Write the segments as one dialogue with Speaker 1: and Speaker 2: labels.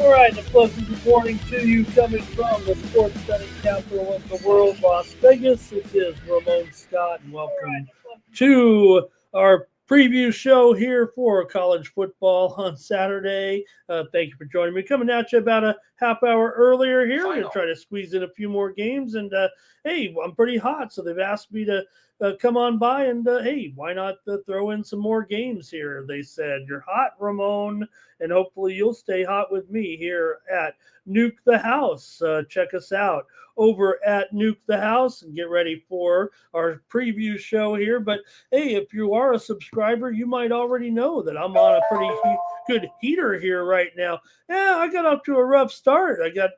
Speaker 1: All right, the pleasant good morning to you coming from the sports betting capital of the world, Las Vegas. This is Ramon Scott, and welcome to our preview show here for college football on Saturday. Thank you for joining me. Coming at you about a half hour earlier here. We're going to try to squeeze in a few more games, and hey, I'm pretty hot, so they've asked me to come on by and hey, why not throw in some more games here? They said, you're hot, Ramon, and hopefully you'll stay hot with me here at Nuke the House. Check us out over at Nuke the House and get ready for our preview show here. But hey, if you are a subscriber, you might already know that I'm on a pretty good heater here right now. Yeah, I got up to a rough start. I got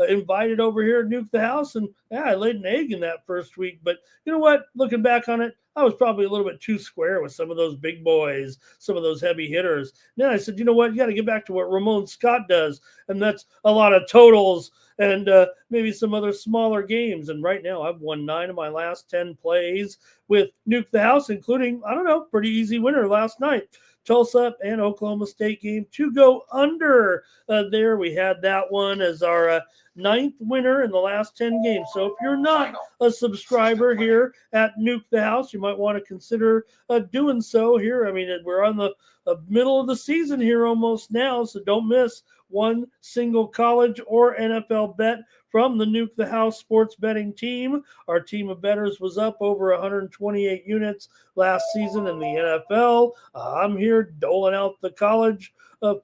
Speaker 1: invited over here at Nuke the House, and yeah, I laid an egg in that first week. But you know what? Looking back on it, I was probably a little bit too square with some of those big boys, some of those heavy hitters. Then I said, you know what? You got to get back to what Ramon Scott does, and that's a lot of totals and maybe some other smaller games. And right now, I've won 9 of my last 10 plays with Nuke the House, including, I don't know, pretty easy winner last night. Tulsa and Oklahoma State game to go under. There we had that one as our 9th winner in the last 10 games. So if you're not a subscriber here at Nuke the House, you might want to consider doing so here. I mean, we're on the middle of the season here almost now, so don't miss one single college or NFL bet from the Nuke the House sports betting team. Our team of bettors was up over 128 units last season in the NFL. I'm here doling out the college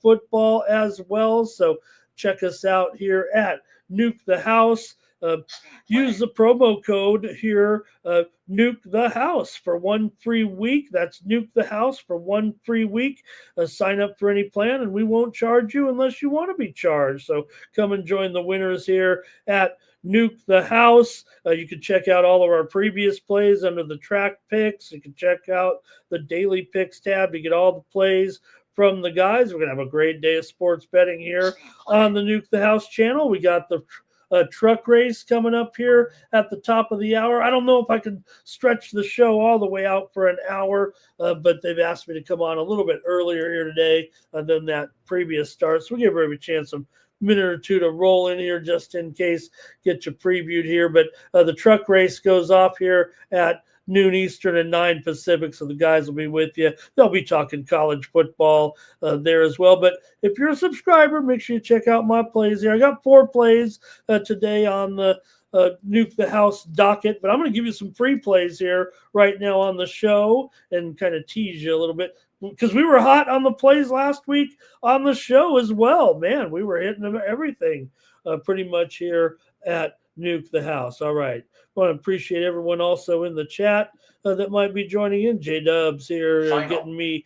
Speaker 1: football as well. So check us out here at Nuke the House. Use the promo code here, Nuke the House, for 1 free week. That's Nuke the House for 1 free week. Sign up for any plan, and we won't charge you unless you want to be charged. So come and join the winners here at Nuke the House. You can check out all of our previous plays under the track picks. You can check out the daily picks tab to get all the plays from the guys. We're going to have a great day of sports betting here on the Nuke the House channel. We got the truck race coming up here at the top of the hour. I don't know if I can stretch the show all the way out for an hour, but they've asked me to come on a little bit earlier here today than that previous start. So we'll give everybody a chance, a minute or two to roll in here just in case, get you previewed here. But the truck race goes off here at noon Eastern and 9 Pacific, so the guys will be with you. They'll be talking college football there as well. But if you're a subscriber, make sure you check out my plays here. I got 4 plays today on the Nuke the House docket, but I'm going to give you some free plays here right now on the show and kind of tease you a little bit, because we were hot on the plays last week on the show as well. Man, we were hitting them everything pretty much here at Nuke the House. All right. I want to appreciate everyone also in the chat that might be joining in. J-Dubs here getting me,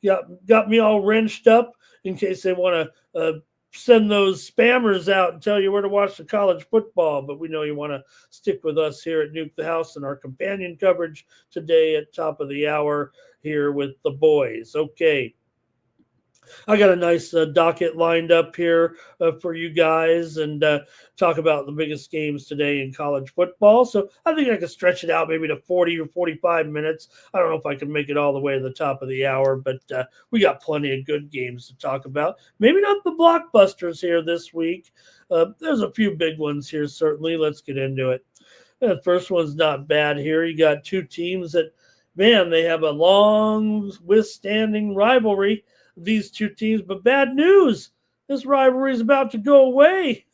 Speaker 1: got me all wrenched up in case they want to send those spammers out and tell you where to watch the college football. But we know you want to stick with us here at Nuke the House and our companion coverage today at top of the hour here with the boys. Okay. I got a nice docket lined up here for you guys and talk about the biggest games today in college football. So I think I could stretch it out maybe to 40 or 45 minutes. I don't know if I can make it all the way to the top of the hour, but we got plenty of good games to talk about. Maybe not the blockbusters here this week. There's a few big ones here, certainly. Let's get into it. The first one's not bad here. You got 2 teams that, man, they have a long withstanding rivalry, these 2 teams, but bad news. This rivalry is about to go away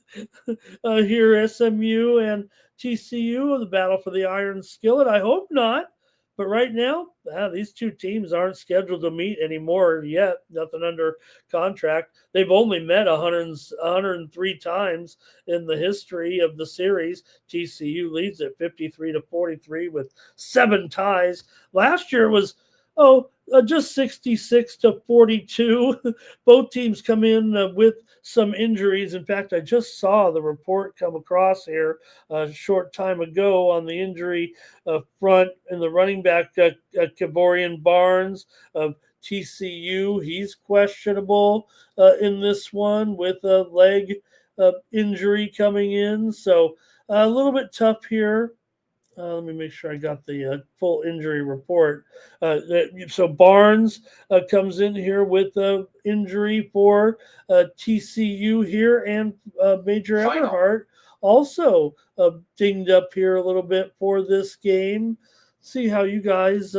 Speaker 1: here, SMU and TCU, the battle for the Iron Skillet. I hope not. But right now, these 2 teams aren't scheduled to meet anymore yet. Nothing under contract. They've only met 103 times in the history of the series. TCU leads at 53-43 with 7 ties. Last year was just 66-42. Both teams come in with some injuries. In fact, I just saw the report come across here a short time ago on the injury front in the running back, Kavorian Barnes of TCU. He's questionable in this one with a leg injury coming in. So a little bit tough here Let me make sure I got the full injury report. So Barnes comes in here with an injury for TCU here, and Major Everhart also dinged up here a little bit for this game. See how you guys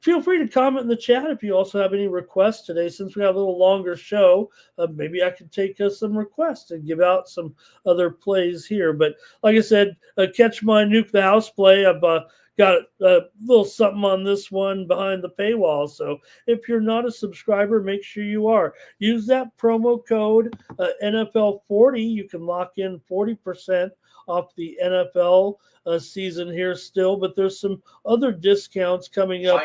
Speaker 1: feel free to comment in the chat if you also have any requests today. Since we have a little longer show, maybe I could take some requests and give out some other plays here. But like I said, catch my Nuke the House play. I've got a little something on this one behind the paywall. So if you're not a subscriber, make sure you are. Use that promo code NFL40. You can lock in 40% off the NFL season here still, but there's some other discounts coming up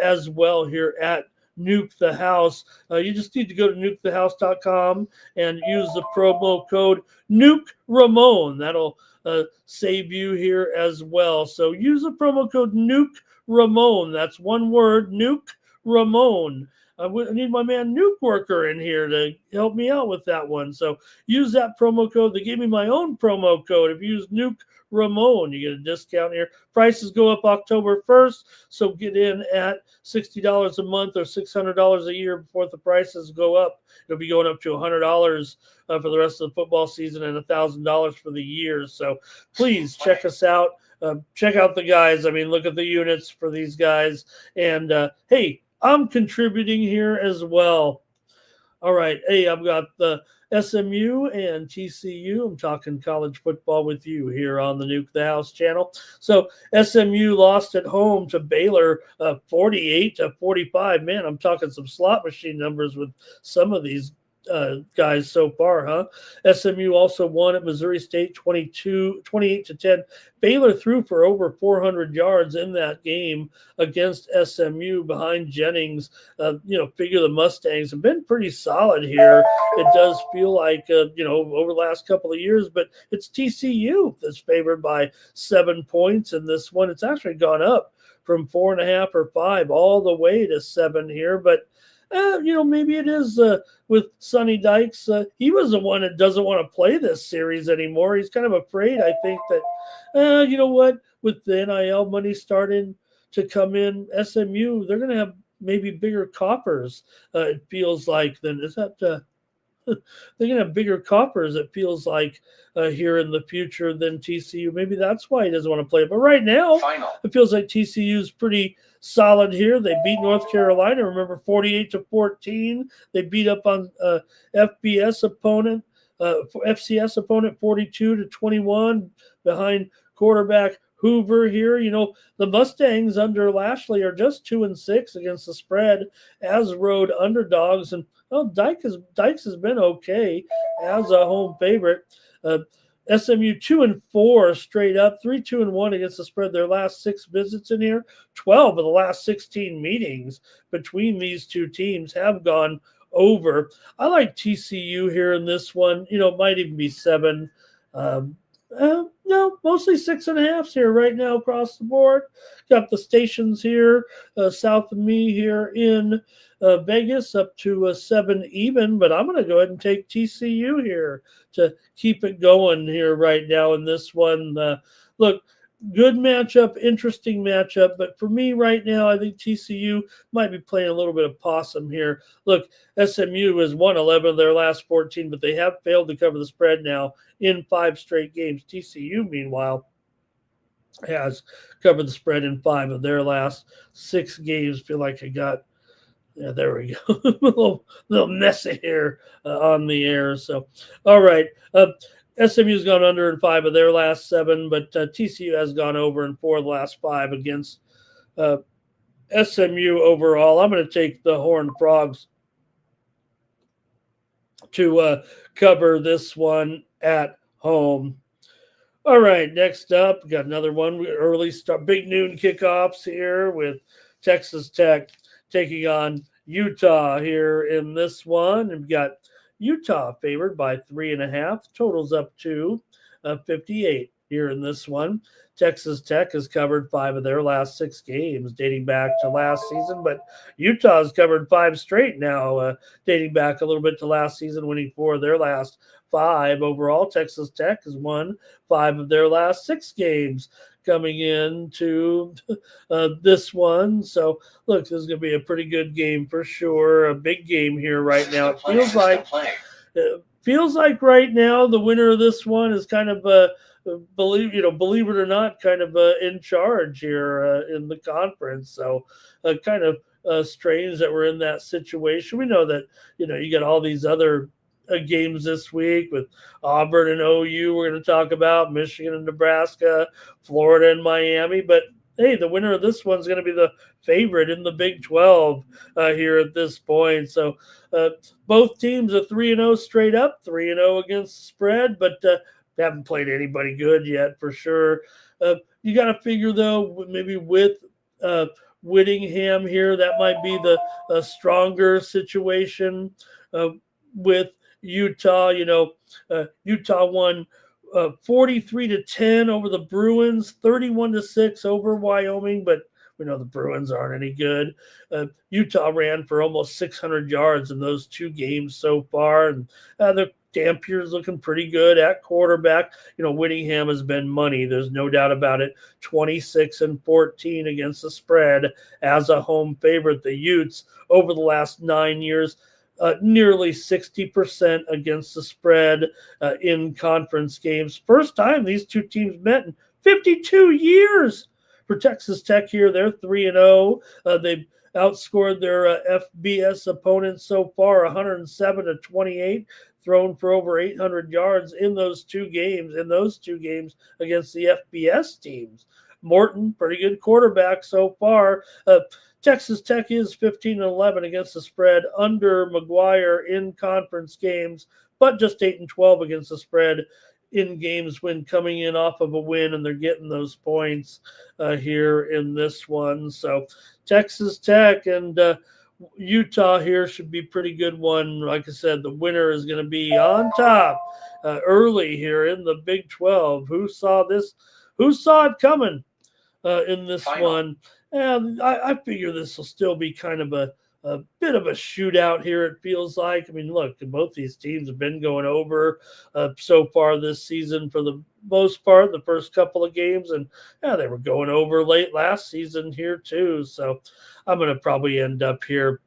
Speaker 1: as well here at Nuke the House. You just need to go to nukethehouse.com and use the promo code Nuke Ramon. That'll save you here as well. So use the promo code Nuke Ramon. That's one word, Nuke Ramon. I need my man Nuke Worker in here to help me out with that one. So use that promo code. They gave me my own promo code. If you use Nuke Ramon, you get a discount here. Prices go up October 1st, so get in at $60 a month or $600 a year before the prices go up. It'll be going up to $100 for the rest of the football season and $1,000 for the year. So please check us out. Check out the guys. I mean, look at the units for these guys. And hey, I'm contributing here as well. All right. Hey, I've got the SMU and TCU. I'm talking college football with you here on the Nuke the House channel. So SMU lost at home to Baylor 48-45. Man, I'm talking some slot machine numbers with some of these guys so far, huh? SMU also won at Missouri State 28-10. Baylor threw for over 400 yards in that game against SMU behind Jennings. Figure the Mustangs have been pretty solid here. It does feel like, over the last couple of years, but it's TCU that's favored by 7 points in this one. It's actually gone up from 4.5 or 5 all the way to 7 here, but maybe it is with Sonny Dykes. He was the one that doesn't want to play this series anymore. He's kind of afraid, I think, that, with the NIL money starting to come in, SMU, they're going to have maybe bigger coffers, it feels like, than is that they're going to have bigger coffers, it feels like, here in the future than TCU. Maybe that's why he doesn't want to play. But right now, it feels like TCU is pretty solid here. They beat North Carolina, remember, 48-14. They beat up on FCS opponent 42-21 behind quarterback Hoover here. The Mustangs under Lashley are just 2-6 against the spread as road underdogs. And Dykes has been okay as a home favorite. SMU 2-4 straight up, 3-2-1 against the spread. Their last 6 visits in here, 12 of the last 16 meetings between these two teams have gone over. I like TCU here in this one. It might even be 7. No, mostly 6.5 here right now across the board. Got the stations here south of me here in Vegas up to 7 even, but I'm going to go ahead and take TCU here to keep it going here right now in this one. Look, good matchup, interesting matchup, but for me right now, I think TCU might be playing a little bit of possum here. Look, SMU has won 11 of their last 14, but they have failed to cover the spread now in 5 straight games. TCU, meanwhile, has covered the spread in 5 of their last 6 games. Feel like I got, yeah, there we go. a little messy here on the air. So, all right. SMU's gone under in 5 of their last 7, but TCU has gone over in 4 of the last 5 against SMU overall. I'm going to take the Horned Frogs to cover this one at home. All right, next up, we got another one. Early start, big noon kickoffs here with Texas Tech taking on Utah here in this one. And we've got Utah favored by 3.5. Totals up to 58. here in this one. Texas Tech has covered 5 of their last 6 games dating back to last season, but Utah's covered 5 straight now, dating back a little bit to last season, winning 4 of their last 5. Overall, Texas Tech has won 5 of their last 6 games coming into this one. So, look, this is going to be a pretty good game for sure. A big game here right now. It feels like right now the winner of this one is kind of believe it or not, kind of in charge here in the conference. So kind of strange that we're in that situation. We know that you got all these other games this week with Auburn and OU. We're going to talk about Michigan and Nebraska, Florida and Miami, but hey, the winner of this one's going to be the favorite in the Big 12 here at this point. So both teams are 3-0 straight up, 3-0 against the spread, but haven't played anybody good yet for sure. You got to figure, though, maybe with Whittingham here, that might be the stronger situation with Utah. Utah won 43-10 over the Bruins, 31-6 over Wyoming, but we know the Bruins aren't any good. Utah ran for almost 600 yards in those 2 games so far, and the Dampier's looking pretty good at quarterback. Whittingham has been money. There's no doubt about it. 26-14 against the spread as a home favorite. The Utes over the last 9 years, nearly 60% against the spread in conference games. First time these two teams met in 52 years. For Texas Tech here, they're 3-0. They've outscored their FBS opponents so far 107-28, thrown for over 800 yards in those two games against the FBS teams. Morton, pretty good quarterback so far. Texas Tech is 15-11 against the spread under McGuire in conference games, but just 8-12 against the spread in games when coming in off of a win, and they're getting those points here in this one. So Texas Tech and Utah here should be a pretty good one. Like I said, the winner is going to be on top early here in the Big 12. Who saw this? Who saw it coming in this one? And I figure this will still be kind of a bit of a shootout here, it feels like. I mean, look, both these teams have been going over so far this season for the most part, the first couple of games, and they were going over late last season here too. So I'm going to probably end up here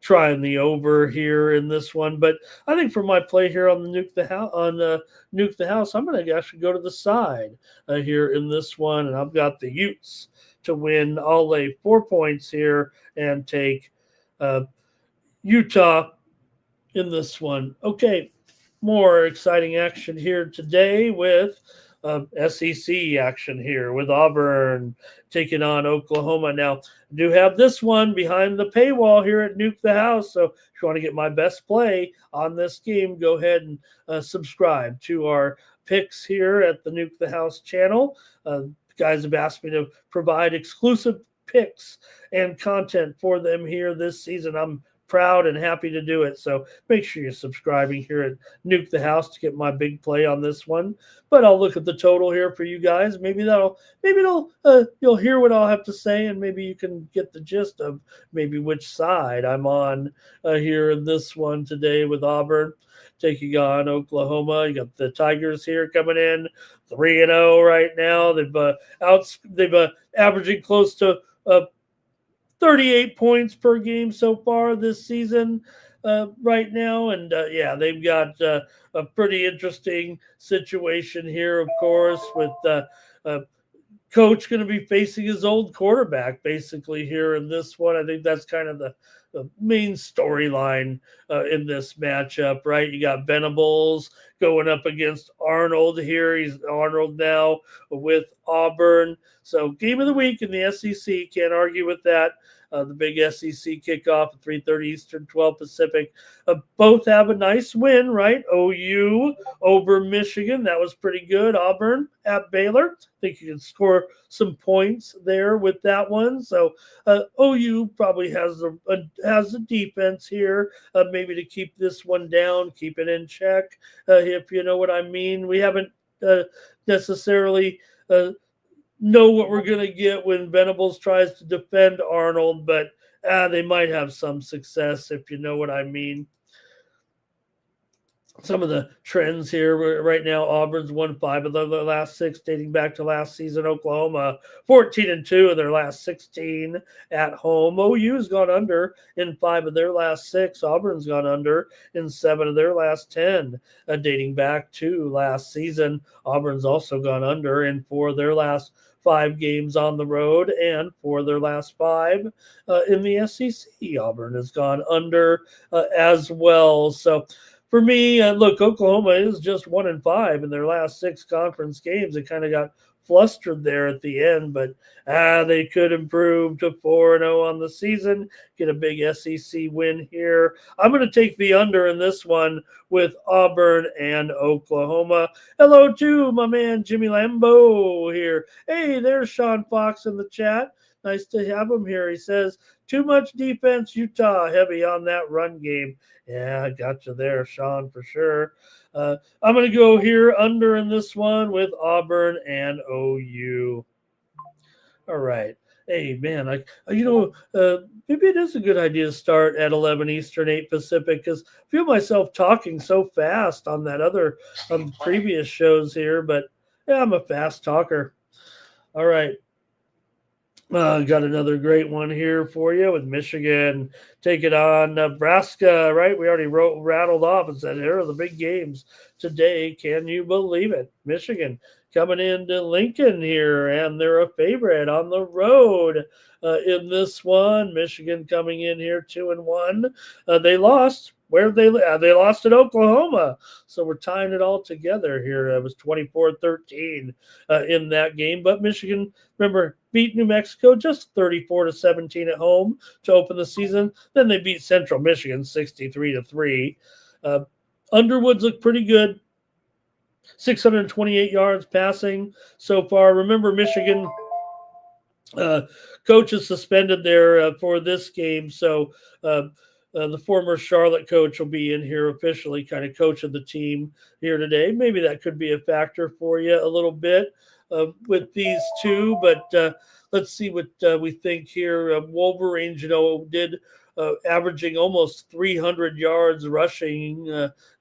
Speaker 1: trying the over here in this one. But I think for my play here on the Nuke the House, I'm going to actually go to the side here in this one, and I've got the Utes to win. I'll lay 4 points here and take Utah in this one. Okay, more exciting action here today with SEC action here with Auburn taking on Oklahoma. Now, I do have this one behind the paywall here at Nuke the House. So if you want to get my best play on this game, go ahead and subscribe to our picks here at the Nuke the House channel. Guys have asked me to provide exclusive picks and content for them here this season. I'm proud and happy to do it. So make sure you're subscribing here at Nuke the House to get my big play on this one. But I'll look at the total here for you guys. Maybe you'll hear what I'll have to say, and maybe you can get the gist of maybe which side I'm on here in this one today with Auburn taking on Oklahoma. You got the Tigers here coming in 3-0 right now. They've averaging close to 38 points per game so far this season right now. And they've got a pretty interesting situation here, of course, with coach going to be facing his old quarterback basically here in this one. I think that's kind of the main storyline in this matchup, right? You got Venables going up against Arnold here. He's Arnold now with Auburn. So game of the week in the SEC, can't argue with that. The big SEC kickoff at 3:30 Eastern, 12 Pacific. Both have a nice win, right? OU over Michigan. That was pretty good. Auburn at Baylor. I think you can score some points there with that one. So OU probably has the defense here, maybe to keep this one down, keep it in check, if you know what I mean. We haven't necessarily know what we're going to get when Venables tries to defend Arnold, but they might have some success, if you know what I mean. Some of the trends here right now: Auburn's won 5 of their last 6, dating back to last season. Oklahoma 14-2 of their last 16 at home. OU's gone under in 5 of their last 6. Auburn's gone under in 7 of their last 10, dating back to last season. Auburn's also gone under in 4 of their last 5 games on the road, and for their last 5 in the SEC. Auburn has gone under as well. So for me, look, Oklahoma is just 1-5 in their last 6 conference games. It kind of got flustered there at the end, but they could improve to 4-0 on the season, get a big SEC win here. I'm going to take the under in this one with Auburn and Oklahoma. Hello to my man Jimmy Lambeau here. Hey, there's Sean Fox in the chat. Nice to have him here. He says, too much defense, Utah, heavy on that run game. Yeah, I got you there, Sean, for sure. I'm going to go here under in this one with Auburn and OU. All right. Hey, man, maybe it is a good idea to start at 11 Eastern, 8 Pacific, because I feel myself talking so fast on the previous shows here, but yeah, I'm a fast talker. All right. Got another great one here for you with Michigan. Take it on Nebraska, right? We already rattled off and said, here are the big games today. Can you believe it? Michigan coming into Lincoln here, and they're a favorite on the road in this one. Michigan coming in here 2-1. They lost. Where they lost at Oklahoma. So we're tying it all together here. It was 24-13 in that game. But Michigan, remember, beat New Mexico just 34-17 at home to open the season. Then they beat Central Michigan 63-3. Underwood's looked pretty good. 628 yards passing so far. Remember, Michigan coach is suspended there for this game. So the former Charlotte coach will be in here officially, kind of coach of the team here today. Maybe that could be a factor for you a little bit with these two. But let's see what we think here. Wolverines, did averaging almost 300 yards rushing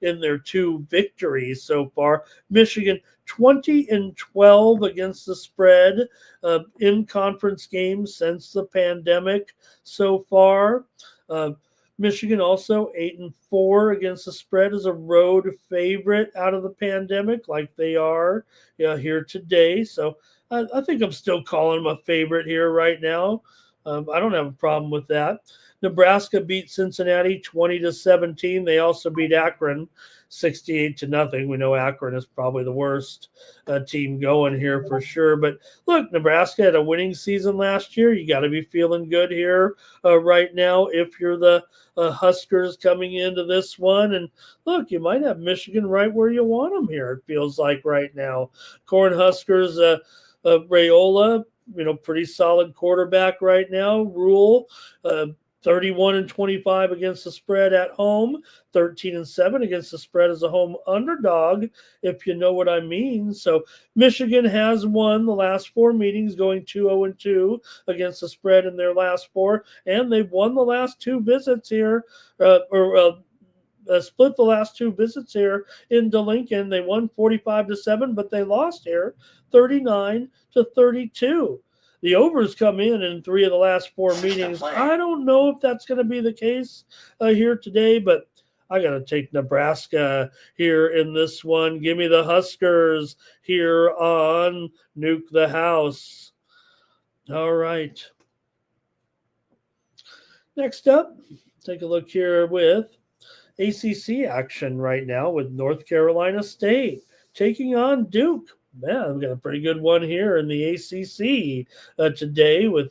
Speaker 1: in their 2 victories so far. Michigan 20-12 against the spread in conference games since the pandemic so far. Michigan also 8-4 against the spread as a road favorite out of the pandemic, like they are here today. So I think I'm still calling them a favorite here right now. I don't have a problem with that. Nebraska beat Cincinnati 20-17. They also beat Akron 68-0. We know Akron is probably the worst team going here for sure. But look, Nebraska had a winning season last year. You got to be feeling good here right now if you're the Huskers coming into this one. And look, you might have Michigan right where you want them here, it feels like right now. Cornhuskers, Raiola, pretty solid quarterback right now. Rule, 31-25 against the spread at home, 13-7 against the spread as a home underdog, if you know what I mean. So Michigan has won the last 4 meetings, going 2-0-2 against the spread in their last 4, and they've won the last 2 visits here, split the last 2 visits here into Lincoln. They won 45-7, but they lost here 39-32. The overs come in 3 of the last 4 meetings. I don't know if that's going to be the case here today, but I got to take Nebraska here in this one. Give me the Huskers here on Nuke the House. All right. Next up, take a look here with ACC action right now with North Carolina State taking on Duke. Man, we've got a pretty good one here in the ACC today with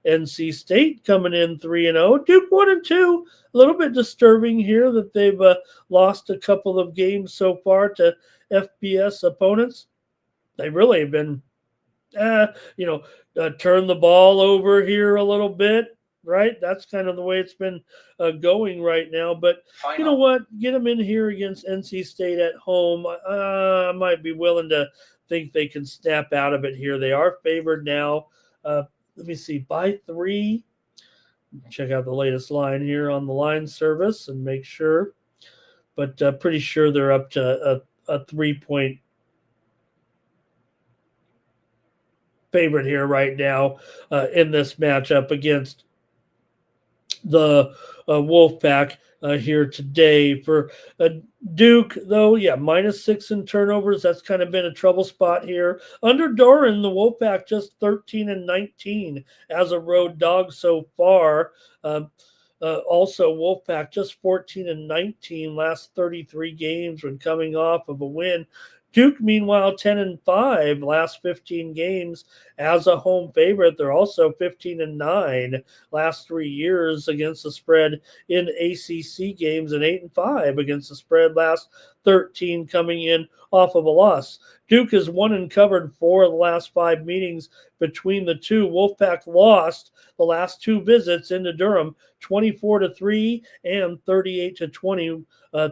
Speaker 1: NC State coming in 3-0. Duke 1-2. A little bit disturbing here that they've lost a couple of games so far to FBS opponents. They really have been, turn the ball over here a little bit. right? That's kind of the way it's been going right now. But you know what? Get them in here against NC State at home. I might be willing to think they can snap out of it here. They are favored now. Let me see, by 3. Check out the latest line here on the line service and make sure. But pretty sure they're up to a 3-point favorite here right now in this matchup against the Wolfpack here today. For Duke, though, yeah, -6 in turnovers. That's kind of been a trouble spot here. Under Doran, the Wolfpack just 13-19 as a road dog so far. Also, Wolfpack just 14-19 last 33 games when coming off of a win. Duke, meanwhile, 10-5 last 15 games as a home favorite. They're also 15-9 last 3 years against the spread in ACC games, and 8-5 against the spread last 13 coming in off of a loss. Duke has won and covered 4 of the last 5 meetings between the two. Wolfpack lost the last 2 visits into Durham, 24-3 and 38-20.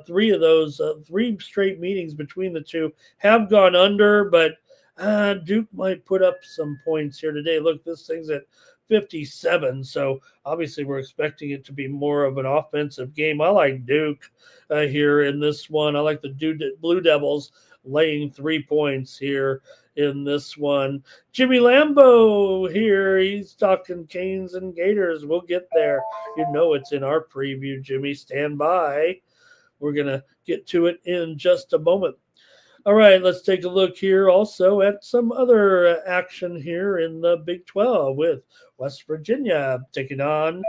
Speaker 1: 3 of those 3 straight meetings between the two have gone under, but Duke might put up some points here today. Look, this thing's at 57, so obviously we're expecting it to be more of an offensive game. I like Duke here in this one. I like the Blue Devils laying 3 points here in this one. Jimmy Lambo here. He's talking Canes and Gators. We'll get there. You know it's in our preview, Jimmy. Stand by. We're going to get to it in just a moment. All right, let's take a look here also at some other action here in the Big 12 with West Virginia taking on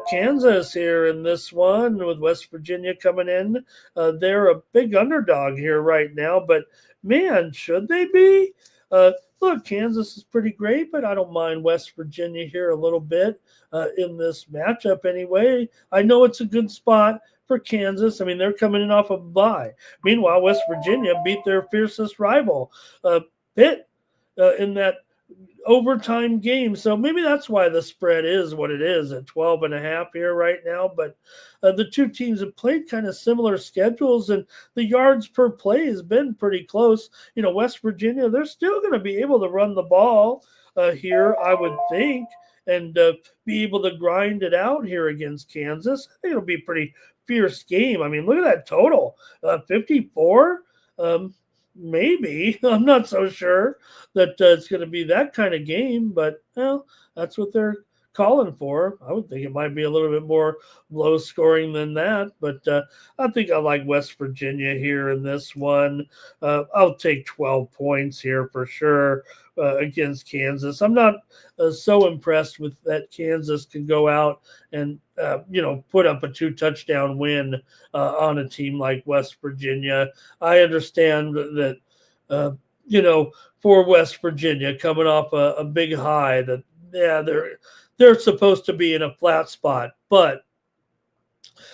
Speaker 1: Kansas here in this one, with West Virginia coming in. They're a big underdog here right now, but man, should they be? Look, Kansas is pretty great, but I don't mind West Virginia here a little bit in this matchup anyway. I know it's a good spot for Kansas. I mean, they're coming in off a bye. Meanwhile, West Virginia beat their fiercest rival, Pitt, in that overtime game. So maybe that's why the spread is what it is at 12.5 here right now. But the two teams have played kind of similar schedules, and the yards per play has been pretty close. You know, West Virginia, they're still going to be able to run the ball here, I would think, and be able to grind it out here against Kansas. I think it'll be pretty fierce game. I mean, look at that total, 54. Maybe I'm not so sure that it's going to be that kind of game, but well, that's what they're calling for. I would think it might be a little bit more low scoring than that, but I think I like West Virginia here in this one. I'll take 12 points here for sure against Kansas. I'm not so impressed with that Kansas can go out and put up a 2-touchdown win on a team like West Virginia. I understand that for West Virginia coming off a big high, that they're supposed to be in a flat spot, but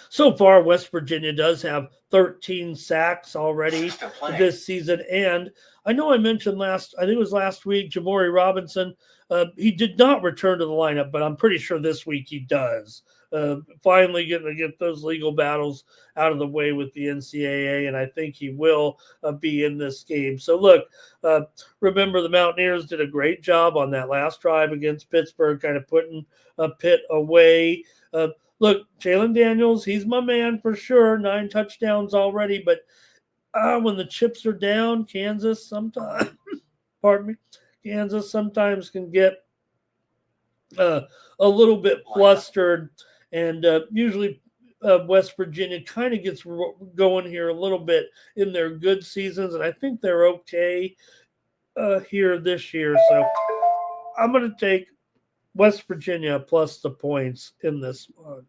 Speaker 1: so far West Virginia does have 13 sacks already this season. And I know I mentioned I think it was last week, Jamori Robinson, he did not return to the lineup, but I'm pretty sure this week he does. Finally getting to get those legal battles out of the way with the NCAA, and I think he will be in this game. So look, remember the Mountaineers did a great job on that last drive against Pittsburgh, kind of putting Pitt away. Look, Jalen Daniels, he's my man for sure. 9 touchdowns already, but when the chips are down, Kansas sometimes, Kansas sometimes can get a little bit flustered, and usually West Virginia kind of gets going here a little bit in their good seasons, and I think they're okay here this year. So I'm going to take West Virginia plus the points in this one.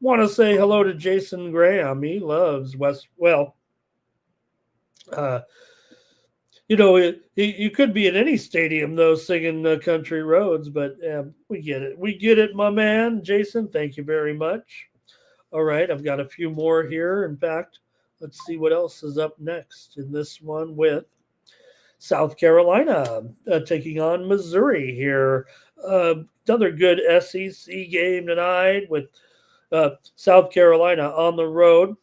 Speaker 1: Want to say hello to Jason Graham. He loves you could be in any stadium, though, singing Country Roads, but we get it. We get it, my man. Jason, thank you very much. All right, I've got a few more here. In fact, let's see what else is up next in this one with South Carolina taking on Missouri here. Another good SEC game tonight with South Carolina on the road.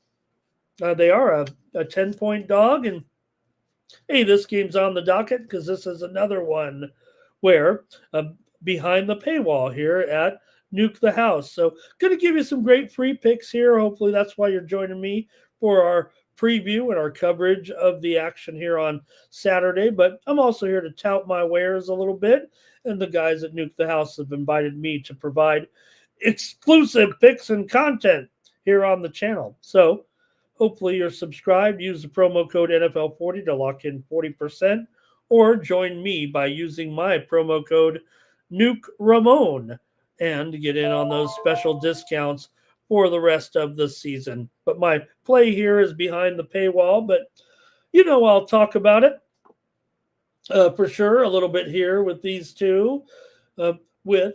Speaker 1: They are a 10-point dog, and hey, this game's on the docket because this is another one where behind the paywall here at Nuke the House. So, going to give you some great free picks here. Hopefully, that's why you're joining me for our preview and our coverage of the action here on Saturday. But I'm also here to tout my wares a little bit, and the guys at Nuke the House have invited me to provide exclusive picks and content here on the channel. So, hopefully you're subscribed. Use the promo code NFL40 to lock in 40%, or join me by using my promo code NukeRamon and get in on those special discounts for the rest of the season. But my play here is behind the paywall, but I'll talk about it for sure a little bit here with these two, with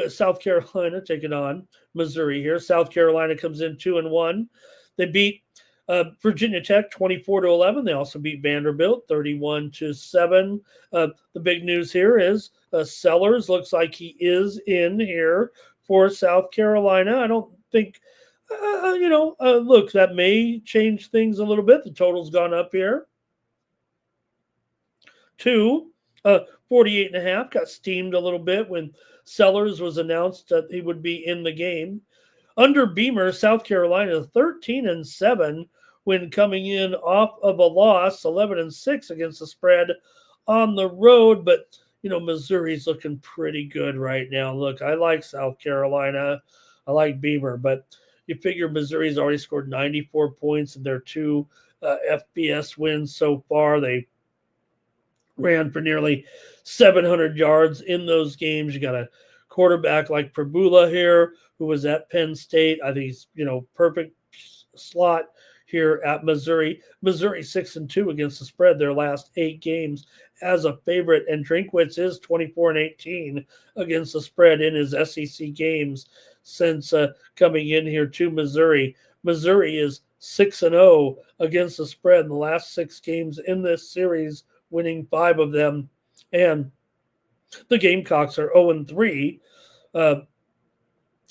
Speaker 1: South Carolina taking on Missouri here. South Carolina comes in 2-1. They beat Virginia Tech 24-11. They also beat Vanderbilt 31-7. The big news here is Sellers looks like he is in here for South Carolina. I don't think, look, that may change things a little bit. The total's gone up here to 48.5. Got steamed a little bit when Sellers was announced that he would be in the game. Under Beamer, South Carolina 13-7 when coming in off of a loss, 11-6 against the spread on the road. But Missouri's looking pretty good right now. Look, I like South Carolina. I like Beamer, but you figure Missouri's already scored 94 points in their two FBS wins so far. They ran for nearly 700 yards in those games. You got a quarterback like Purdue here, who was at Penn State. I think he's, perfect slot here at Missouri. Missouri 6-2 against the spread their last 8 games as a favorite, and Drinkwitz is 24-18 against the spread in his SEC games since coming in here to Missouri. Missouri is 6-0 against the spread in the last 6 games in this series, winning 5 of them. And the Gamecocks are 0-3.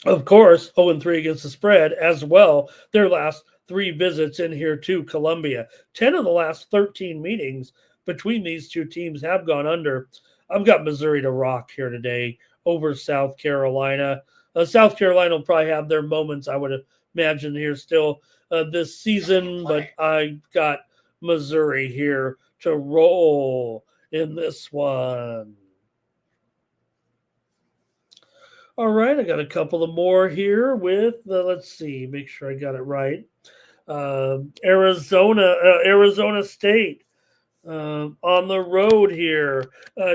Speaker 1: Of course, 0-3 against the spread as well. Their last 3 visits in here to Columbia. 10 of the last 13 meetings between these two teams have gone under. I've got Missouri to rock here today over South Carolina. South Carolina will probably have their moments, I would imagine, here still this season, but I got Missouri here to roll in this one. All right, I got a couple of more here with, let's see, make sure I got it right. Arizona State on the road here,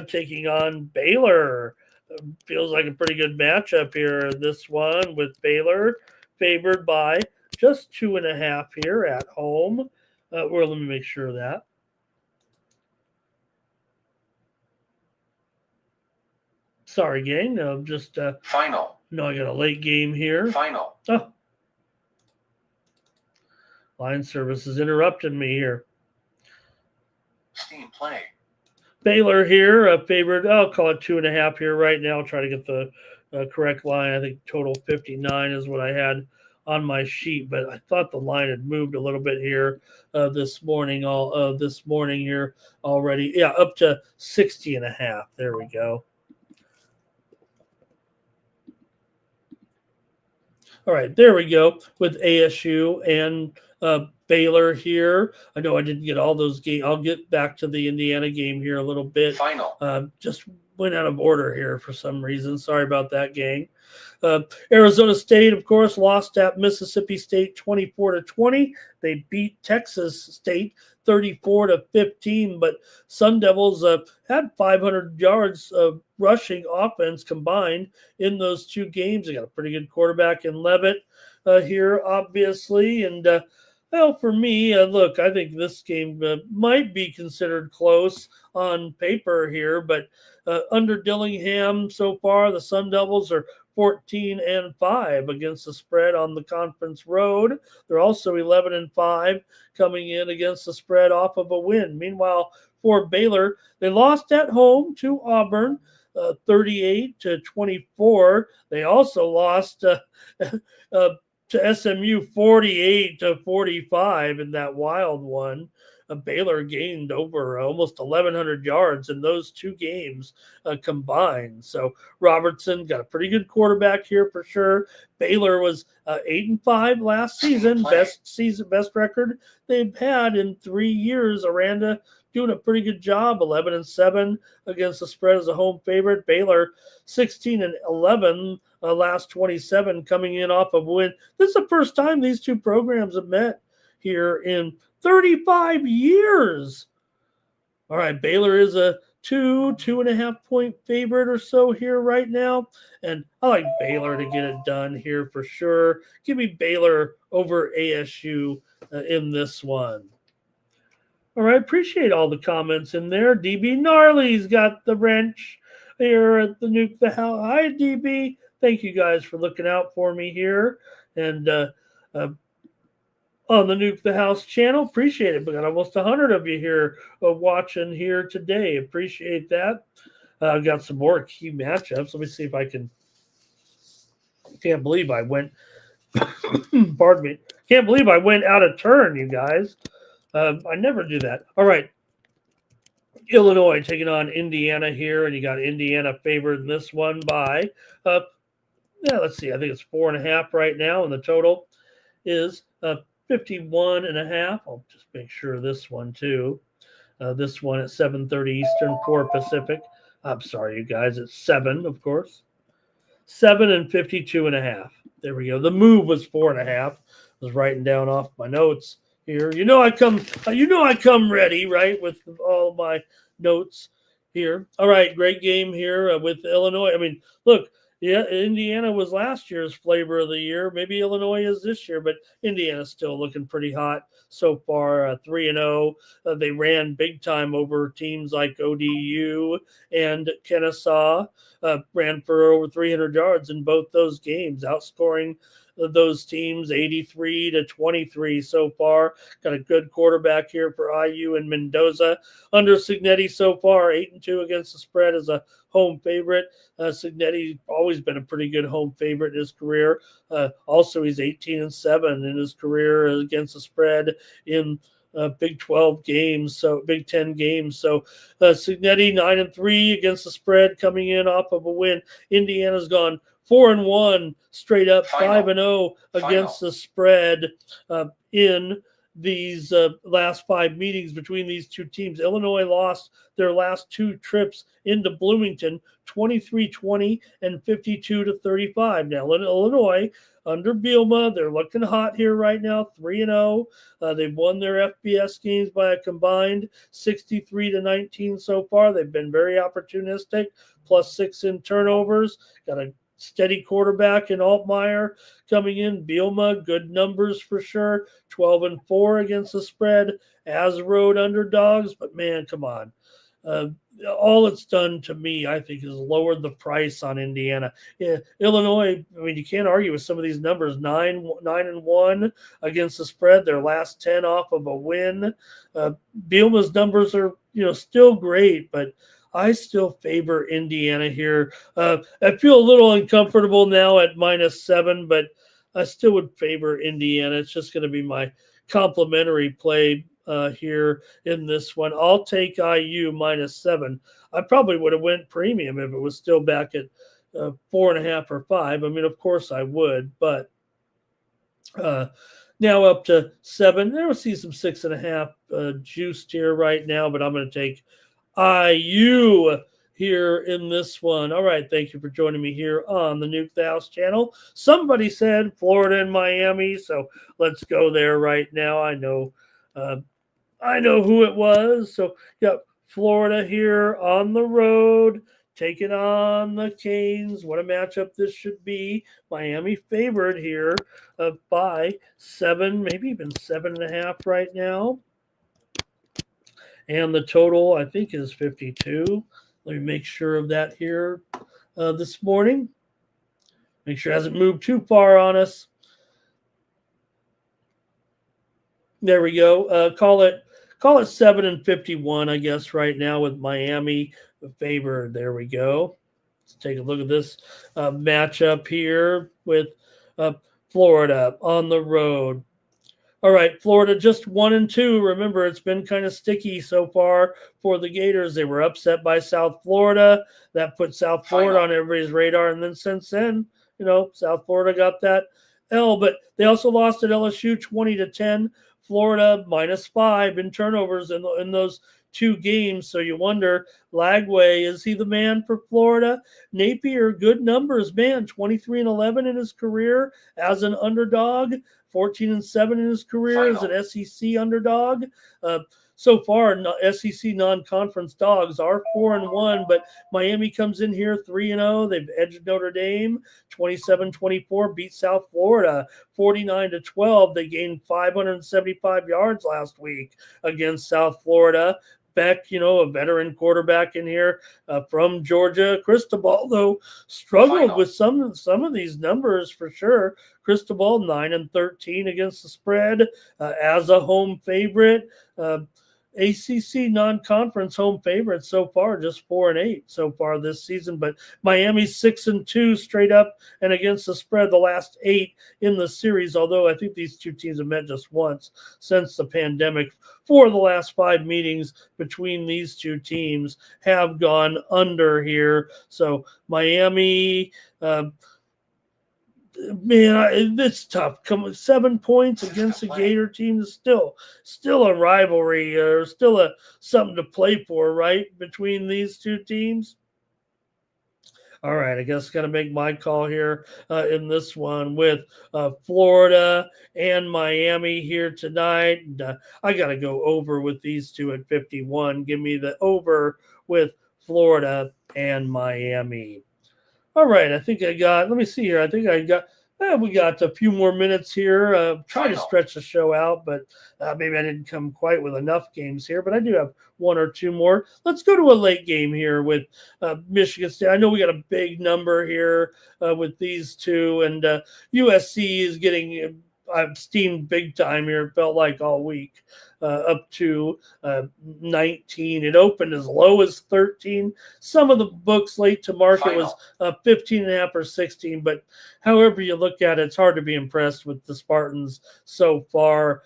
Speaker 1: taking on Baylor. Feels like a pretty good matchup here. This one with Baylor favored by just 2.5 here at home. Let me make sure of that. Sorry, gang. No, just
Speaker 2: final.
Speaker 1: No, I got a late game here.
Speaker 2: Final.
Speaker 1: Oh. Line service is interrupting me here.
Speaker 2: Steam play.
Speaker 1: Baylor here, favored. I'll call it 2.5 here right now. I'll try to get the correct line. I think total 59 is what I had on my sheet, but I thought the line had moved a little bit here this morning. This morning here already. Yeah, up to 60.5. There we go. All right, there we go with ASU and Baylor here. I know I didn't get all those games. I'll get back to the Indiana game here a little bit.
Speaker 2: Final.
Speaker 1: Just went out of order here for some reason. Sorry about that, gang. Arizona State, of course, lost at Mississippi State 24-20. They beat Texas State 34-15, but Sun Devils had 500 yards of rushing offense combined in those 2 games. They got a pretty good quarterback in Leavitt here, obviously. And, for me, look, I think this game might be considered close on paper here, but under Dillingham so far, the Sun Devils are 14-5 against the spread on the conference road. They're also 11-5 coming in against the spread off of a win. Meanwhile, for Baylor, they lost at home to Auburn, 38-24. They also lost to SMU 48-45 in that wild one. Baylor gained over almost 1,100 yards in those two games combined. So Robertson got a pretty good quarterback here for sure. Baylor was 8-5 last season, best record they've had in 3 years. Aranda doing a pretty good job, 11-7 against the spread as a home favorite. Baylor 16-11 last 27 coming in off of a win. This is the first time these two programs have met here in 35 years. All right, Baylor is a 2.5 point favorite or so here right now. And I like Baylor to get it done here for sure. Give me Baylor over ASU in this one. All right, appreciate all the comments in there. DB Gnarly's got the wrench here at the Nuke the House. Hi, DB. Thank you guys for looking out for me here. And on the Nuke the House channel. Appreciate it. We got almost 100 of you here watching here today. Appreciate that. Got some more key matchups. Let me see if I can. Can't believe I went. Pardon me. Can't believe I went out of turn, you guys. I never do that. All right. Illinois taking on Indiana here, and you got Indiana favored in this one by, let's see. I think it's 4.5 right now, and the total is 51.5. I'll just make sure this one too. This one at 7:30 Eastern, 4 Pacific. I'm sorry, you guys. It's 7, of course. 7 and 52.5. There we go. The move was 4.5. I was writing down off my notes here. I come ready, right, with all my notes here. All right, great game here with Illinois. I mean, look. Yeah, Indiana was last year's flavor of the year. Maybe Illinois is this year, but Indiana's still looking pretty hot so far. 3-0. They ran big time over teams like ODU and Kennesaw. Ran for over 300 yards in both those games, outscoring those teams 83-23 so far. Got a good quarterback here for IU and Mendoza. Under Signetti so far, 8-2 against the spread as a home favorite. Signetti always been a pretty good home favorite in his career. Also, he's 18-7 in his career against the spread in Big 12 games, so Big 10 games. So Signetti 9-3 against the spread, coming in off of a win. Indiana's gone 4-1 straight up, 5-0 against the spread in these last 5 meetings between these two teams. Illinois lost their last 2 trips into Bloomington, 23-20 and 52-35. Now, Illinois under Bielema, they're looking hot here right now, 3-0. They've won their FBS games by a combined 63-19 so far. They've been very opportunistic, +6 in turnovers. Got a steady quarterback in Altmaier coming in. Bielema, good numbers for sure. 12-4 against the spread as road underdogs. But man, come on. All it's done to me, I think, is lowered the price on Indiana. Illinois, I mean, you can't argue with some of these numbers. 9-1 against the spread. Their last 10 off of a win. Bielema's numbers are, still great, but I still favor Indiana here. I feel a little uncomfortable now at -7, but I still would favor Indiana. It's just going to be my complimentary play here in this one. I'll take IU -7. I probably would have went premium if it was still back at 4.5 or 5. I mean, of course I would, but now up to 7. There we'll see some 6.5 juiced here right now, but I'm going to take IU here in this one. All right, thank you for joining me here on the Nuke the House channel. Somebody said Florida and Miami, so let's go there right now. I know who it was. So yeah, Florida here on the road, taking on the Canes. What a matchup this should be. Miami favored here by 7, maybe even 7.5 right now. And the total, I think, is 52. Let me make sure of that here this morning. Make sure it hasn't moved too far on us. There we go. Call it 7-51, I guess, right now with Miami favored. There we go. Let's take a look at this matchup here with Florida on the road. All right, Florida just 1-2. Remember, it's been kind of sticky so far for the Gators. They were upset by South Florida. That put South Florida on everybody's radar. And then since then, South Florida got that L. But they also lost at LSU 20-10. Florida -5 in turnovers in those two games. So you wonder, Lagway, is he the man for Florida? Napier, good numbers, man, 23-11 in his career as an underdog. 14-7 in his career as an SEC underdog. So far, SEC non-conference dogs are 4-1, but Miami comes in here 3-0. They've edged Notre Dame 27-24, beat South Florida 49-12. They gained 575 yards last week against South Florida. Beck, a veteran quarterback in here from Georgia. Cristobal, though, struggled with some of these numbers for sure. Cristobal 9-13 against the spread as a home favorite. ACC non-conference home favorite so far, just 4-8 so far this season. But Miami's 6-2 straight up and against the spread the last 8 in the series. Although I think these two teams have met just once since the pandemic. 4 of the last 5 meetings between these two teams have gone under here. So Miami. Man, it's tough. 7 points against the Gator team is still a rivalry or still something to play for, right, between these two teams. All right, I guess got to make my call here in this one with Florida and Miami here tonight. And, I got to go over with these two at 51. Give me the over with Florida and Miami. All right, let me see here. We got a few more minutes here. Try to stretch the show out, but maybe I didn't come quite with enough games here, but I do have 1 or 2 more. Let's go to a late game here with Michigan State. I know we got a big number here with these two, and USC is getting I've steamed big time here. It felt like all week, up to 19. It opened as low as 13. Some of the books late to market was 15.5 or 16. But however you look at it, it's hard to be impressed with the Spartans so far.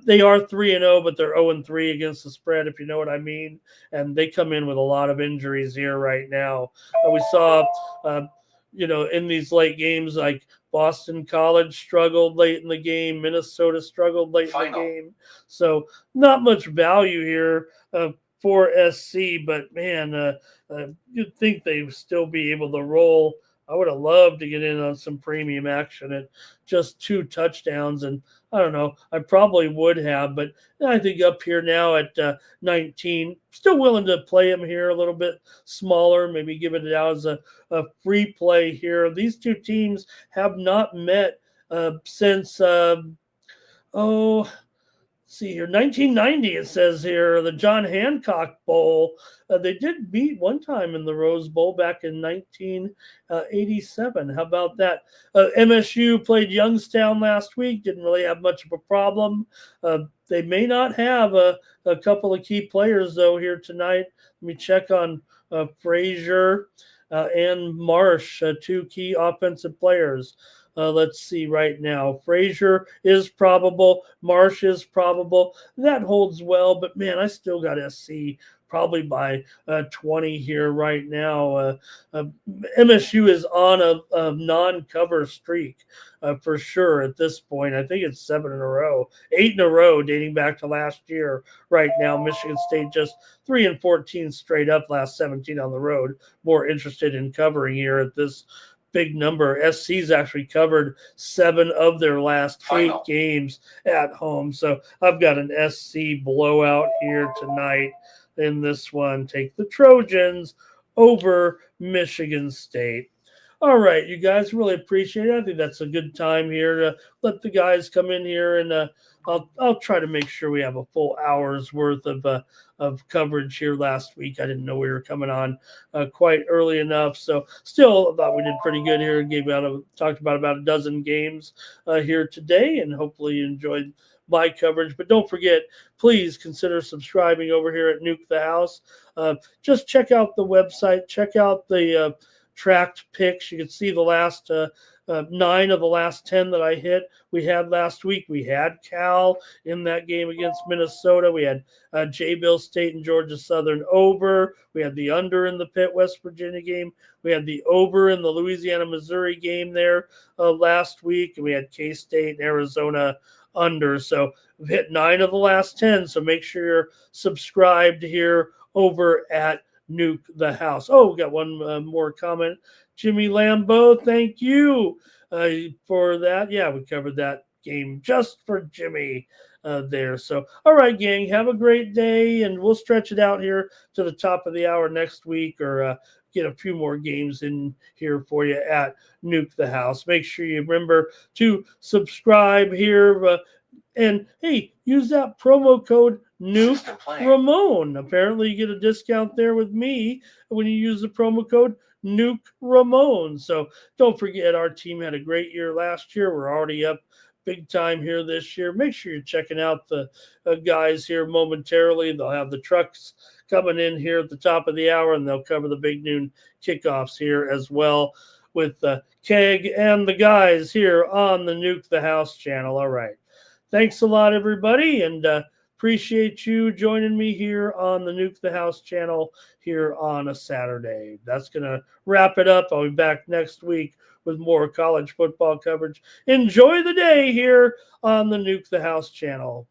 Speaker 1: They are 3-0, but they're 0-3 against the spread, if you know what I mean. And they come in with a lot of injuries here right now. We saw, in these late games, like Boston College struggled late in the game. Minnesota struggled late in the game. So not much value here for SC, but man, you'd think they would still be able to roll. I would have loved to get in on some premium action at just 2 touchdowns. And I don't know, I probably would have, but I think up here now at 19, still willing to play them here a little bit smaller, maybe give it out as a free play here. These two teams have not met since, see here, 1990, it says here, the John Hancock Bowl. They did beat one time in the Rose Bowl back in 1987. How about that? MSU played Youngstown last week. Didn't really have much of a problem. They may not have a couple of key players, though, here tonight. Let me check on Frazier and Marsh, 2 key offensive players. Let's see right now. Frazier is probable. Marsh is probable. That holds well, but man, I still got SC probably by 20 here right now. MSU is on a non-cover streak for sure at this point. I think it's 7 in a row, 8 in a row dating back to last year right now. Michigan State just 3-14 straight up, last 17 on the road. More interested in covering here at this big number. SC's actually covered 7 of their last 8 games at home. So I've got an SC blowout here tonight in this one. Take the Trojans over Michigan State. All right, you guys, really appreciate it. I think that's a good time here to let the guys come in here, and I'll try to make sure we have a full hour's worth of coverage here. Last week, I didn't know we were coming on quite early enough, so still I thought we did pretty good here. Talked about a dozen games here today, and hopefully you enjoyed my coverage. But don't forget, please consider subscribing over here at Nuke the House. Just check out the website, check out the tracked picks. You can see the last 9 of the last 10 that I hit. We had last week. We had Cal in that game against Minnesota. We had J-Bill State and Georgia Southern over. We had the under in the Pitt West Virginia game. We had the over in the Louisiana Missouri game there last week. And we had K-State and Arizona under. So we've hit 9 of the last 10. So make sure you're subscribed here over at Nuke the House. Oh, we got one more comment. Jimmy Lambeau, thank you for that. Yeah, we covered that game just for Jimmy there. So, all right, gang, have a great day, and we'll stretch it out here to the top of the hour next week, or get a few more games in here for you at Nuke the House. Make sure you remember to subscribe here. And hey, use that promo code Nuke Ramon. Apparently, you get a discount there with me when you use the promo code Nuke Ramon. So don't forget, our team had a great year last year. We're already up big time here this year. Make sure you're checking out the guys here momentarily. They'll have the trucks coming in here at the top of the hour, and they'll cover the big noon kickoffs here as well with Keg and the guys here on the Nuke the House channel. All right. Thanks a lot, everybody, and appreciate you joining me here on the Nuke the House channel here on a Saturday. That's going to wrap it up. I'll be back next week with more college football coverage. Enjoy the day here on the Nuke the House channel.